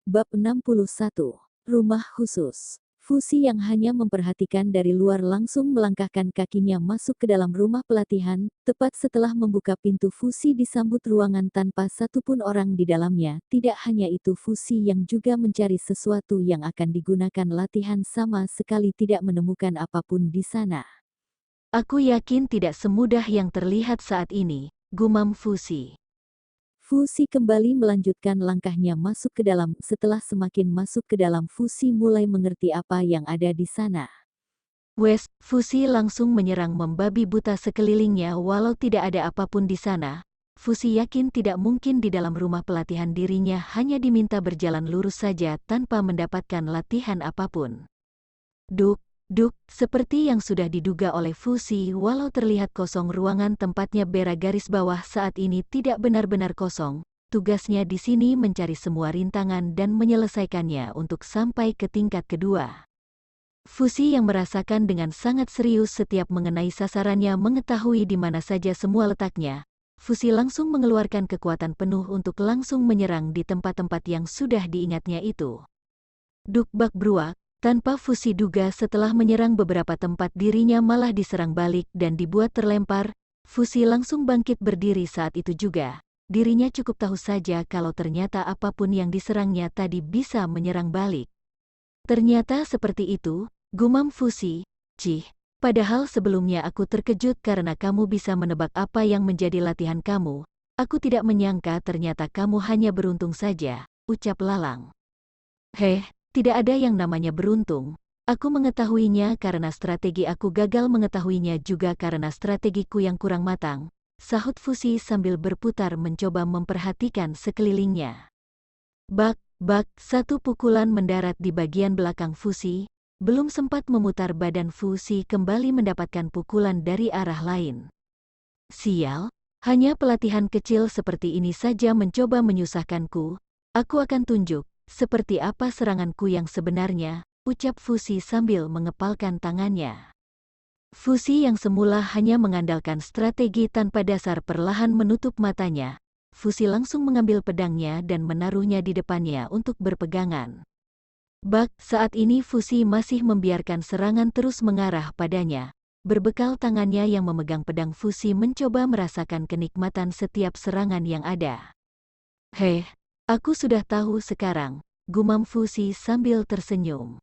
Bab 61. Rumah khusus. Fusi yang hanya memperhatikan dari luar langsung melangkahkan kakinya masuk ke dalam rumah pelatihan. Tepat setelah membuka pintu, Fusi disambut ruangan tanpa satupun orang di dalamnya. Tidak hanya itu, Fusi yang juga mencari sesuatu yang akan digunakan latihan sama sekali tidak menemukan apapun di sana. Aku yakin tidak semudah yang terlihat saat ini, gumam Fusi. Fusi kembali melanjutkan langkahnya masuk ke dalam. Setelah semakin masuk ke dalam, Fusi mulai mengerti apa yang ada di sana. Fusi langsung menyerang membabi buta sekelilingnya walau tidak ada apapun di sana. Fusi yakin tidak mungkin di dalam rumah pelatihan dirinya hanya diminta berjalan lurus saja tanpa mendapatkan latihan apapun. Duk, seperti yang sudah diduga oleh Fusi, walau terlihat kosong ruangan tempatnya Bera garis bawah saat ini tidak benar-benar kosong. Tugasnya di sini mencari semua rintangan dan menyelesaikannya untuk sampai ke tingkat kedua. Fusi yang merasakan dengan sangat serius setiap mengenai sasarannya mengetahui di mana saja semua letaknya. Fusi langsung mengeluarkan kekuatan penuh untuk langsung menyerang di tempat-tempat yang sudah diingatnya itu. Duk bak bruak. Tanpa Fusi duga, setelah menyerang beberapa tempat dirinya malah diserang balik dan dibuat terlempar. Fusi langsung bangkit berdiri saat itu juga. Dirinya cukup tahu saja kalau ternyata apapun yang diserangnya tadi bisa menyerang balik. Ternyata seperti itu, gumam Fusi. Cih, padahal sebelumnya aku terkejut karena kamu bisa menebak apa yang menjadi latihan kamu. Aku tidak menyangka ternyata kamu hanya beruntung saja, ucap Lalang. Tidak ada yang namanya beruntung. Aku mengetahuinya karena strategi aku gagal mengetahuinya juga karena strategiku yang kurang matang, sahut Fusi sambil berputar mencoba memperhatikan sekelilingnya. Bak, satu pukulan mendarat di bagian belakang Fusi. Belum sempat memutar badan, Fusi kembali mendapatkan pukulan dari arah lain. Sial, hanya pelatihan kecil seperti ini saja mencoba menyusahkanku. Aku akan tunjuk seperti apa seranganku yang sebenarnya, ucap Fusi sambil mengepalkan tangannya. Fusi yang semula hanya mengandalkan strategi tanpa dasar perlahan menutup matanya. Fusi langsung mengambil pedangnya dan menaruhnya di depannya untuk berpegangan. Saat ini Fusi masih membiarkan serangan terus mengarah padanya. Berbekal tangannya yang memegang pedang, Fusi mencoba merasakan kenikmatan setiap serangan yang ada. Aku sudah tahu sekarang, gumam Fusi sambil tersenyum.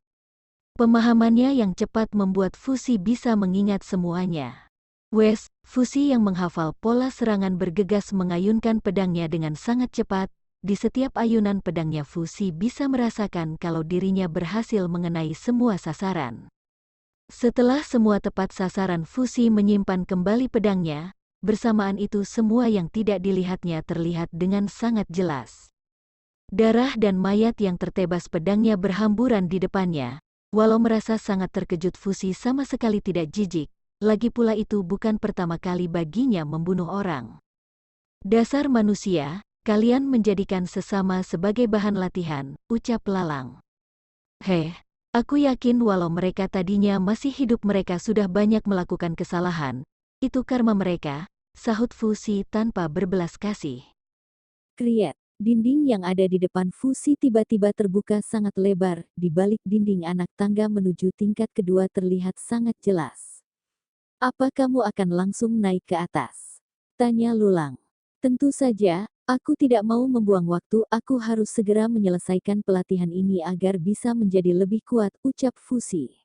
Pemahamannya yang cepat membuat Fusi bisa mengingat semuanya. Fusi yang menghafal pola serangan bergegas mengayunkan pedangnya dengan sangat cepat. Di setiap ayunan pedangnya Fusi bisa merasakan kalau dirinya berhasil mengenai semua sasaran. Setelah semua tepat sasaran, Fusi menyimpan kembali pedangnya. Bersamaan itu semua yang tidak dilihatnya terlihat dengan sangat jelas. Darah dan mayat yang tertebas pedangnya berhamburan di depannya. Walau merasa sangat terkejut, Fusi sama sekali tidak jijik. Lagi pula itu bukan pertama kali baginya membunuh orang. Dasar manusia, kalian menjadikan sesama sebagai bahan latihan, ucap Lalang. Aku yakin walau mereka tadinya masih hidup mereka sudah banyak melakukan kesalahan. Itu karma mereka, sahut Fusi tanpa berbelas kasih. Kriet. Dinding yang ada di depan Fusi tiba-tiba terbuka sangat lebar. Di balik dinding, anak tangga menuju tingkat kedua terlihat sangat jelas. Apa kamu akan langsung naik ke atas? Tanya Lulang. Tentu saja, aku tidak mau membuang waktu. Aku harus segera menyelesaikan pelatihan ini agar bisa menjadi lebih kuat, ucap Fusi.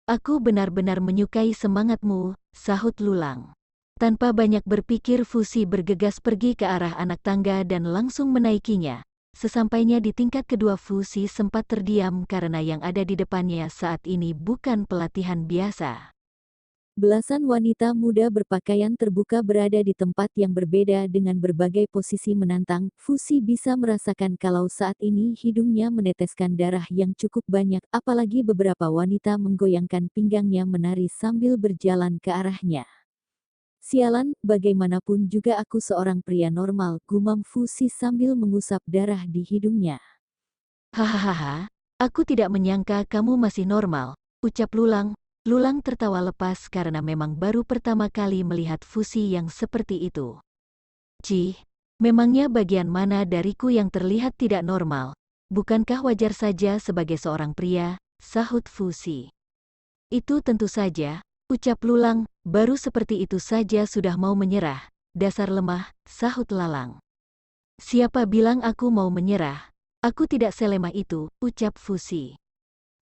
Aku benar-benar menyukai semangatmu, sahut Lulang. Tanpa banyak berpikir, Fusi bergegas pergi ke arah anak tangga dan langsung menaikinya. Sesampainya di tingkat kedua, Fusi sempat terdiam karena yang ada di depannya saat ini bukan pelatihan biasa. Belasan wanita muda berpakaian terbuka berada di tempat yang berbeda dengan berbagai posisi menantang. Fusi bisa merasakan kalau saat ini hidungnya meneteskan darah yang cukup banyak, apalagi beberapa wanita menggoyangkan pinggangnya menari sambil berjalan ke arahnya. Sialan, bagaimanapun juga aku seorang pria normal, gumam Fusi sambil mengusap darah di hidungnya. Hahaha, aku tidak menyangka kamu masih normal, ucap Lulang. Lulang tertawa lepas karena memang baru pertama kali melihat Fusi yang seperti itu. Cih, memangnya bagian mana dariku yang terlihat tidak normal? Bukankah wajar saja sebagai seorang pria, sahut Fusi. Itu tentu saja, ucap Lulang, baru seperti itu saja sudah mau menyerah, dasar lemah, sahut Lalang. Siapa bilang aku mau menyerah? Aku tidak selemah itu, ucap Fusi.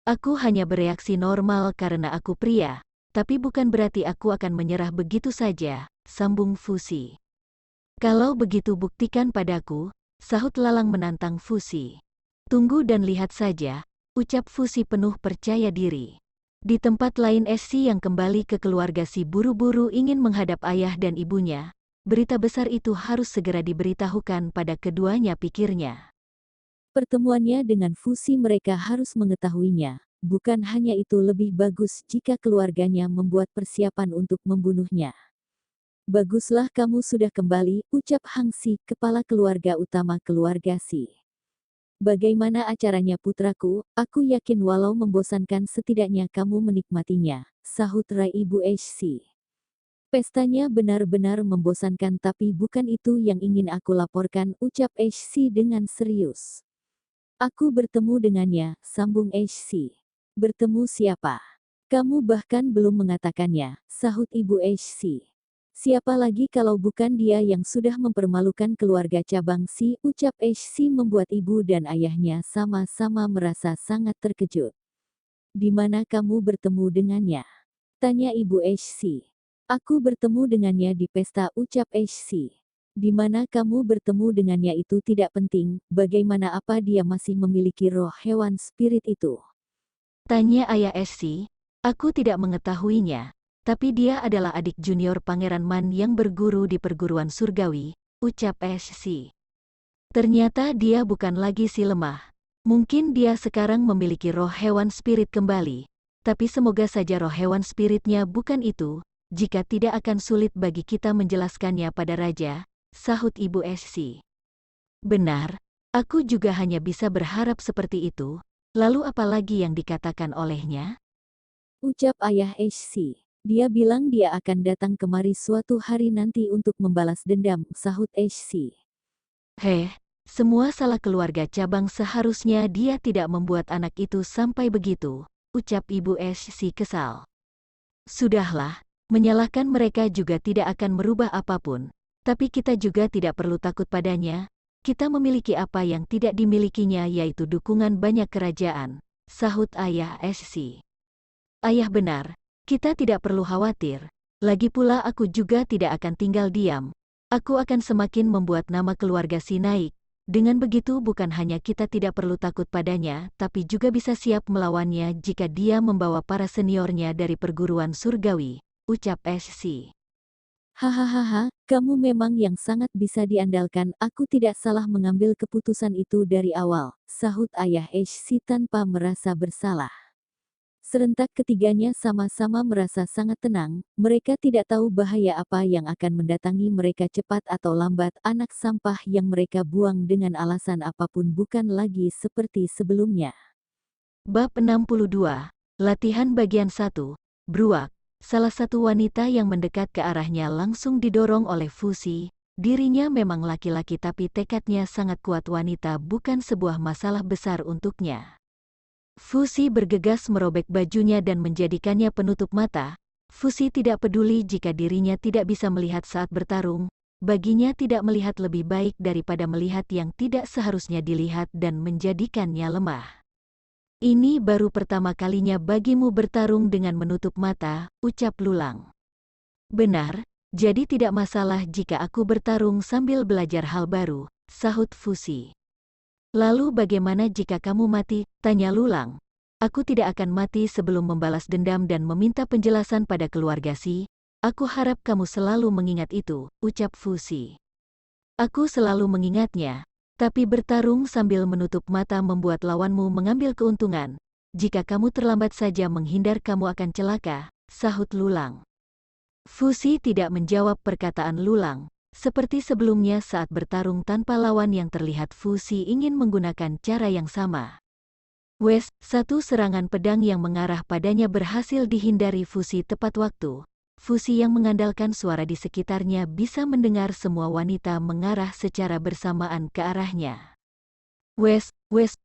Aku hanya bereaksi normal karena aku pria, tapi bukan berarti aku akan menyerah begitu saja, sambung Fusi. Kalau begitu buktikan padaku, sahut Lalang menantang Fusi. Tunggu dan lihat saja, ucap Fusi penuh percaya diri. Di tempat lain Esi yang kembali ke keluarga si buru-buru ingin menghadap ayah dan ibunya. Berita besar itu harus segera diberitahukan pada keduanya pikirnya. Pertemuannya dengan Fusi mereka harus mengetahuinya. Bukan hanya itu lebih bagus jika keluarganya membuat persiapan untuk membunuhnya. Baguslah kamu sudah kembali, ucap Hang Si, kepala keluarga utama keluarga Si. Bagaimana acaranya putraku? Aku yakin walau membosankan setidaknya kamu menikmatinya, sahut Rai Ibu Si. Pestanya benar-benar membosankan tapi bukan itu yang ingin aku laporkan, ucap Si dengan serius. Aku bertemu dengannya, sambung Si. Bertemu siapa? Kamu bahkan belum mengatakannya, sahut Ibu Si. Siapa lagi kalau bukan dia yang sudah mempermalukan keluarga cabang Si, ucap Si membuat ibu dan ayahnya sama-sama merasa sangat terkejut. Di mana kamu bertemu dengannya? Tanya Ibu Si. Aku bertemu dengannya di pesta, ucap Si. Di mana kamu bertemu dengannya itu tidak penting, bagaimana apa dia masih memiliki roh hewan spirit itu? Tanya ayah Esi, aku tidak mengetahuinya, tapi dia adalah adik junior Pangeran Man yang berguru di perguruan surgawi, ucap Esi. Ternyata dia bukan lagi si lemah. Mungkin dia sekarang memiliki roh hewan spirit kembali, tapi semoga saja roh hewan spiritnya bukan itu, jika tidak akan sulit bagi kita menjelaskannya pada raja, sahut Ibu Esi. Benar, aku juga hanya bisa berharap seperti itu. Lalu apa lagi yang dikatakan olehnya? Ucap ayah Si. Dia bilang dia akan datang kemari suatu hari nanti untuk membalas dendam, sahut Si. Semua salah keluarga cabang, seharusnya dia tidak membuat anak itu sampai begitu, ucap Ibu Si kesal. Sudahlah, menyalahkan mereka juga tidak akan merubah apapun, tapi kita juga tidak perlu takut padanya. Kita memiliki apa yang tidak dimilikinya, yaitu dukungan banyak kerajaan, sahut ayah Si. Ayah benar, kita tidak perlu khawatir. Lagi pula aku juga tidak akan tinggal diam. Aku akan semakin membuat nama keluarga Si naik. Dengan begitu bukan hanya kita tidak perlu takut padanya, tapi juga bisa siap melawannya jika dia membawa para seniornya dari perguruan surgawi, ucap Si. Hahaha, kamu memang yang sangat bisa diandalkan, aku tidak salah mengambil keputusan itu dari awal, sahut ayah Si tanpa merasa bersalah. Serentak ketiganya sama-sama merasa sangat tenang, mereka tidak tahu bahaya apa yang akan mendatangi mereka cepat atau lambat. Anak sampah yang mereka buang dengan alasan apapun bukan lagi seperti sebelumnya. Bab 62, Latihan Bagian 1, Bruak. Salah satu wanita yang mendekat ke arahnya langsung didorong oleh Fusi. Dirinya memang laki-laki tapi tekadnya sangat kuat. Wanita bukan sebuah masalah besar untuknya. Fusi bergegas merobek bajunya dan menjadikannya penutup mata. Fusi tidak peduli jika dirinya tidak bisa melihat saat bertarung. Baginya tidak melihat lebih baik daripada melihat yang tidak seharusnya dilihat dan menjadikannya lemah. Ini baru pertama kalinya bagimu bertarung dengan menutup mata, ucap Lulang. Benar, jadi tidak masalah jika aku bertarung sambil belajar hal baru, sahut Fusi. Lalu bagaimana jika kamu mati, tanya Lulang. Aku tidak akan mati sebelum membalas dendam dan meminta penjelasan pada keluarga Si. Aku harap kamu selalu mengingat itu, ucap Fusi. Aku selalu mengingatnya. Tapi bertarung sambil menutup mata membuat lawanmu mengambil keuntungan. Jika kamu terlambat saja menghindar kamu akan celaka, sahut Lulang. Fusi tidak menjawab perkataan Lulang. Seperti sebelumnya saat bertarung tanpa lawan yang terlihat Fusi ingin menggunakan cara yang sama. Satu serangan pedang yang mengarah padanya berhasil dihindari Fusi tepat waktu. Fusi yang mengandalkan suara di sekitarnya bisa mendengar semua wanita mengarah secara bersamaan ke arahnya.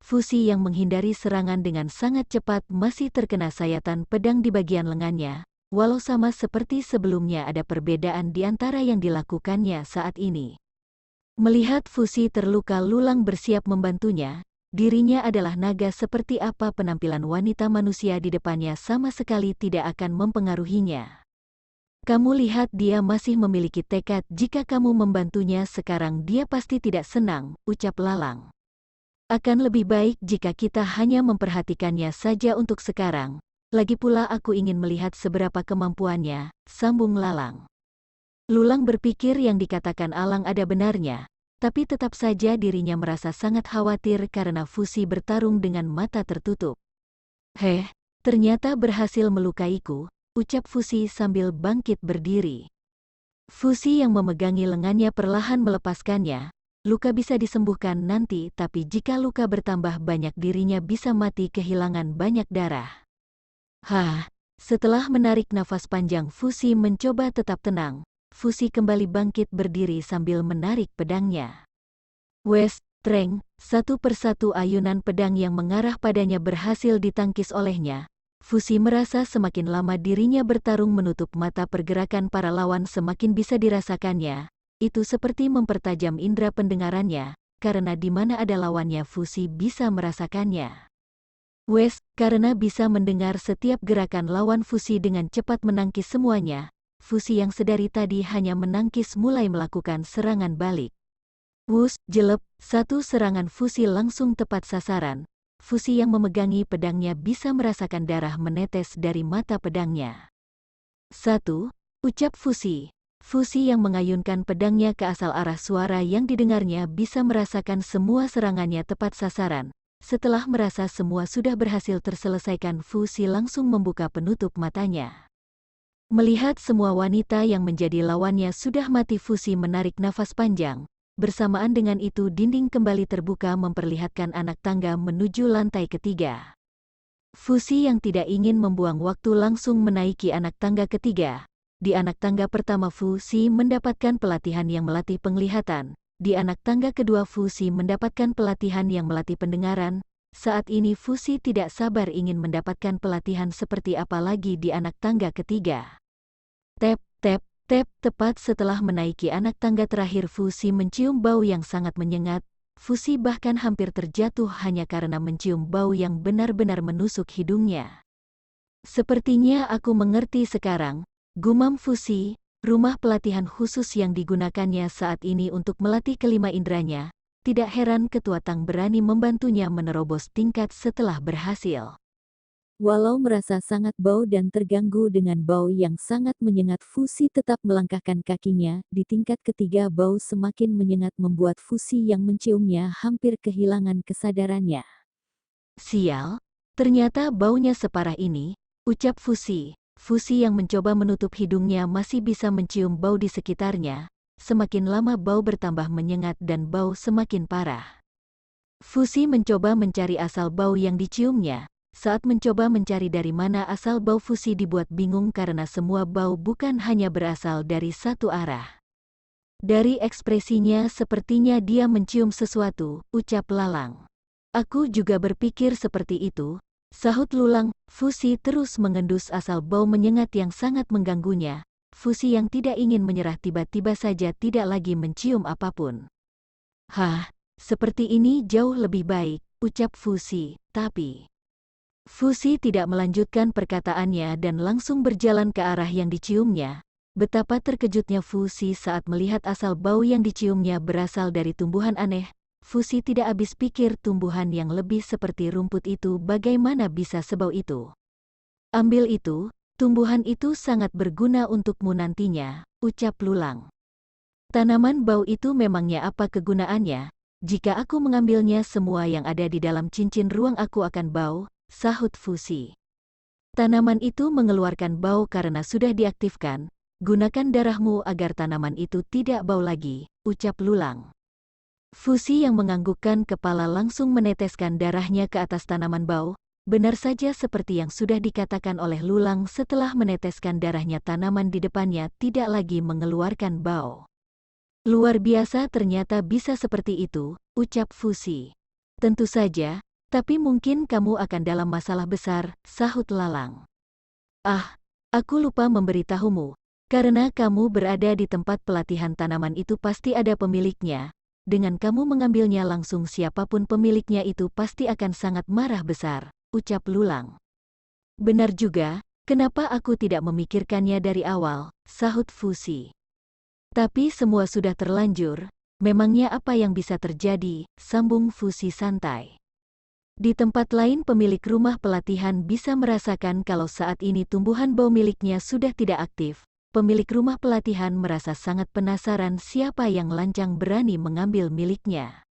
Fusi yang menghindari serangan dengan sangat cepat masih terkena sayatan pedang di bagian lengannya, walau sama seperti sebelumnya ada perbedaan di antara yang dilakukannya saat ini. Melihat Fusi terluka, Lulang bersiap membantunya. Dirinya adalah naga, seperti apa penampilan wanita manusia di depannya sama sekali tidak akan mempengaruhinya. Kamu lihat dia masih memiliki tekad, jika kamu membantunya sekarang dia pasti tidak senang, ucap Lalang. Akan lebih baik jika kita hanya memperhatikannya saja untuk sekarang, lagi pula aku ingin melihat seberapa kemampuannya, sambung Lalang. Lulang berpikir yang dikatakan Alang ada benarnya, tapi tetap saja dirinya merasa sangat khawatir karena Fusi bertarung dengan mata tertutup. Ternyata berhasil melukaiku, ucap Fusi sambil bangkit berdiri. Fusi yang memegangi lengannya perlahan melepaskannya. Luka bisa disembuhkan nanti, tapi jika luka bertambah banyak dirinya bisa mati kehilangan banyak darah. Setelah menarik nafas panjang, Fusi mencoba tetap tenang. Fusi kembali bangkit berdiri sambil menarik pedangnya. Satu persatu ayunan pedang yang mengarah padanya berhasil ditangkis olehnya. Fusi merasa semakin lama dirinya bertarung menutup mata, pergerakan para lawan semakin bisa dirasakannya. Itu seperti mempertajam indera pendengarannya, karena di mana ada lawannya Fusi bisa merasakannya. Karena bisa mendengar setiap gerakan lawan Fusi dengan cepat menangkis semuanya. Fusi yang sedari tadi hanya menangkis mulai melakukan serangan balik. Satu serangan Fusi langsung tepat sasaran. Fusi yang memegangi pedangnya bisa merasakan darah menetes dari mata pedangnya. Ucap Fusi. Fusi yang mengayunkan pedangnya ke asal arah suara yang didengarnya bisa merasakan semua serangannya tepat sasaran. Setelah merasa semua sudah berhasil terselesaikan, Fusi langsung membuka penutup matanya. Melihat semua wanita yang menjadi lawannya sudah mati, Fusi menarik nafas panjang. Bersamaan dengan itu dinding kembali terbuka memperlihatkan anak tangga menuju lantai ketiga. Fusi yang tidak ingin membuang waktu langsung menaiki anak tangga ketiga. Di anak tangga pertama Fusi mendapatkan pelatihan yang melatih penglihatan. Di anak tangga kedua Fusi mendapatkan pelatihan yang melatih pendengaran. Saat ini Fusi tidak sabar ingin mendapatkan pelatihan seperti apa lagi di anak tangga ketiga. Tepat setelah menaiki anak tangga terakhir, Fusi mencium bau yang sangat menyengat. Fusi bahkan hampir terjatuh hanya karena mencium bau yang benar-benar menusuk hidungnya. Sepertinya aku mengerti sekarang, gumam Fusi, rumah pelatihan khusus yang digunakannya saat ini untuk melatih kelima inderanya. Tidak heran Ketua Tang berani membantunya menerobos tingkat setelah berhasil. Walau merasa sangat bau dan terganggu dengan bau yang sangat menyengat, Fusi tetap melangkahkan kakinya. Di tingkat ketiga bau semakin menyengat membuat Fusi yang menciumnya hampir kehilangan kesadarannya. Sial, ternyata baunya separah ini, ucap Fusi. Fusi yang mencoba menutup hidungnya masih bisa mencium bau di sekitarnya. Semakin lama bau bertambah menyengat dan bau semakin parah. Fusi mencoba mencari asal bau yang diciumnya. Saat mencoba mencari dari mana asal bau, Fusi dibuat bingung karena semua bau bukan hanya berasal dari satu arah. Dari ekspresinya sepertinya dia mencium sesuatu, ucap Lalang. Aku juga berpikir seperti itu, sahut Lulang. Fusi terus mengendus asal bau menyengat yang sangat mengganggunya. Fusi yang tidak ingin menyerah tiba-tiba saja tidak lagi mencium apapun. Seperti ini jauh lebih baik, ucap Fusi, tapi... Fusi tidak melanjutkan perkataannya dan langsung berjalan ke arah yang diciumnya. Betapa terkejutnya Fusi saat melihat asal bau yang diciumnya berasal dari tumbuhan aneh. Fusi tidak habis pikir, tumbuhan yang lebih seperti rumput itu bagaimana bisa sebau itu. Ambil itu, tumbuhan itu sangat berguna untukmu nantinya, ucap Lulang. Tanaman bau itu memangnya apa kegunaannya? Jika aku mengambilnya, semua yang ada di dalam cincin ruang aku akan bau, sahut Fusi. Tanaman itu mengeluarkan bau karena sudah diaktifkan. Gunakan darahmu agar tanaman itu tidak bau lagi, ucap Lulang. Fusi yang menganggukkan kepala langsung meneteskan darahnya ke atas tanaman bau. Benar saja seperti yang sudah dikatakan oleh Lulang setelah meneteskan darahnya tanaman di depannya tidak lagi mengeluarkan bau. Luar biasa ternyata bisa seperti itu, ucap Fusi. Tentu saja, tapi mungkin kamu akan dalam masalah besar, sahut Lalang. Ah, aku lupa memberitahumu. Karena kamu berada di tempat pelatihan tanaman itu pasti ada pemiliknya. Dengan kamu mengambilnya langsung siapapun pemiliknya itu pasti akan sangat marah besar, ucap Lulang. Benar juga, kenapa aku tidak memikirkannya dari awal, sahut Fusi. Tapi semua sudah terlanjur, memangnya apa yang bisa terjadi, sambung Fusi santai. Di tempat lain pemilik rumah pelatihan bisa merasakan kalau saat ini tumbuhan bau miliknya sudah tidak aktif. Pemilik rumah pelatihan merasa sangat penasaran siapa yang lancang berani mengambil miliknya.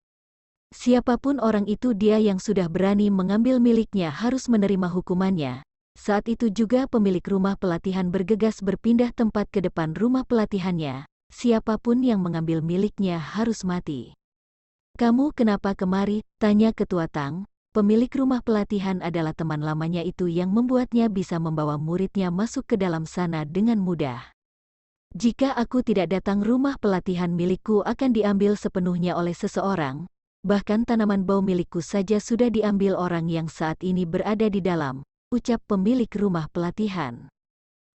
Siapapun orang itu dia yang sudah berani mengambil miliknya harus menerima hukumannya. Saat itu juga pemilik rumah pelatihan bergegas berpindah tempat ke depan rumah pelatihannya. Siapapun yang mengambil miliknya harus mati. Kamu kenapa kemari? Tanya Ketua Tang. Pemilik rumah pelatihan adalah teman lamanya itu yang membuatnya bisa membawa muridnya masuk ke dalam sana dengan mudah. Jika aku tidak datang rumah pelatihan milikku akan diambil sepenuhnya oleh seseorang, bahkan tanaman bau milikku saja sudah diambil orang yang saat ini berada di dalam, ucap pemilik rumah pelatihan.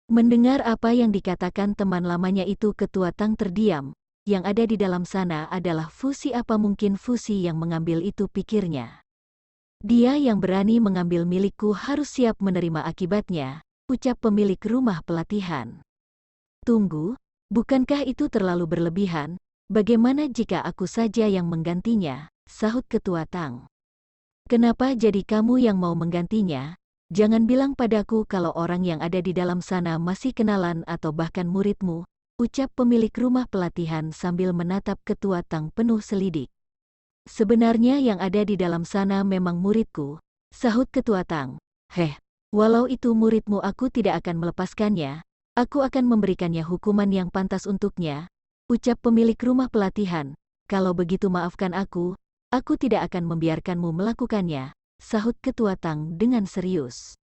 Mendengar apa yang dikatakan teman lamanya itu Ketua Tang terdiam, yang ada di dalam sana adalah Fusi apa mungkin Fusi yang mengambil itu pikirnya. Dia yang berani mengambil milikku harus siap menerima akibatnya, ucap pemilik rumah pelatihan. Tunggu, bukankah itu terlalu berlebihan? Bagaimana jika aku saja yang menggantinya? Sahut Ketua Tang. Kenapa jadi kamu yang mau menggantinya? Jangan bilang padaku kalau orang yang ada di dalam sana masih kenalan atau bahkan muridmu, ucap pemilik rumah pelatihan sambil menatap Ketua Tang penuh selidik. Sebenarnya yang ada di dalam sana memang muridku, sahut Ketua Tang. Walau itu muridmu aku tidak akan melepaskannya, aku akan memberikannya hukuman yang pantas untuknya, ucap pemilik rumah pelatihan. Kalau begitu maafkan aku tidak akan membiarkanmu melakukannya, sahut Ketua Tang dengan serius.